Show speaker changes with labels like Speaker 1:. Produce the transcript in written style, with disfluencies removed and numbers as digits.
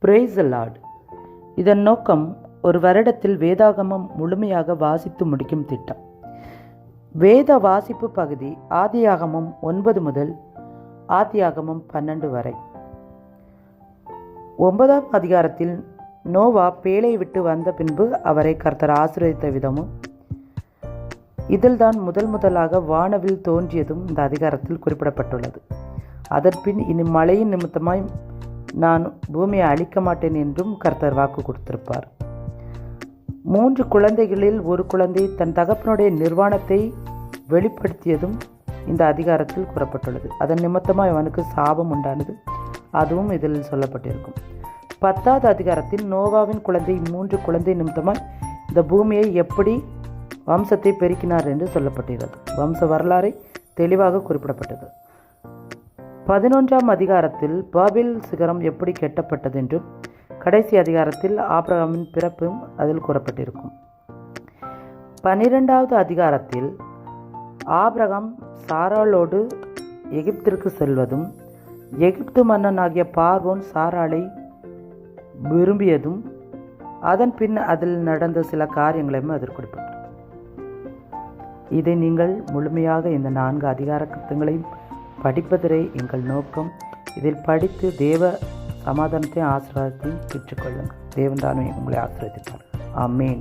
Speaker 1: Praise the Lord. இதன் நோக்கம் ஒரு வருடத்தில் வேதாகமம் முழுமையாக வாசித்து முடிக்கும் திட்டம். வேத வாசிப்பு பகுதி ஆதியாகமம் 9 முதல் ஆதியாகமம் 12 வரை. 9ஆம் அதிகாரத்தில் நோவா பேழை விட்டு வந்த பின்பு அவரை கர்த்தர் ஆசீர்வதித்த விதமும் இதில்தான் முதலாக வானவில் தோன்றியதும் இந்த அதிகாரத்தில் குறிப்பிடப்பட்டுள்ளது. அதன்பின் இனி மழையின் நிமித்தமாய் நான் பூமியை அழிக்க மாட்டேன் என்றும் கர்த்தர் வாக்கு கொடுத்திருப்பார். 3 குழந்தைகளில் ஒரு குழந்தை தன் தகப்பனுடைய நிர்வாணத்தை வெளிப்படுத்தியதும் இந்த அதிகாரத்தில் கூறப்பட்டுள்ளது. அதன் நிமித்தமாக அவனுக்கு சாபம் உண்டானது, அதுவும் இதில் சொல்லப்பட்டிருக்கும். 10வது அதிகாரத்தில் நோவாவின் குழந்தை 3 குழந்தை நிமித்தமாக இந்த பூமியை எப்படி வம்சத்தை பெருக்கினார் என்று சொல்லப்பட்டிருக்கிறது. வம்ச வரலாறை தெளிவாக குறிப்பிடப்பட்டது. 11ஆம் அதிகாரத்தில் பாபில் சிகரம் எப்படி கெட்டப்பட்டது என்றும் கடைசி அதிகாரத்தில் ஆபிரகாமின் பிறப்பும் அதில் கூறப்பட்டிருக்கும். 12வது அதிகாரத்தில் ஆபிரகாம் சாராளோடு எகிப்திற்கு செல்வதும் எகிப்து மன்னனாகிய பார்வோன் சாராளை விரும்பியதும் அதன் பின் அதில் நடந்த சில காரியங்களையும் அதில் குறிப்பிட்டது. இதை நீங்கள் முழுமையாக இந்த 4 அதிகாரங்களையும் படிப்பதே எங்கள் நோக்கம். இதில் படித்து தேவ சமாதானத்தையும் ஆசீர்வாதத்தையும் பெற்றுக்கொள்ளுங்கள். தேவன் தானே உங்களை ஆசீர்வதிப்பார். ஆமென்.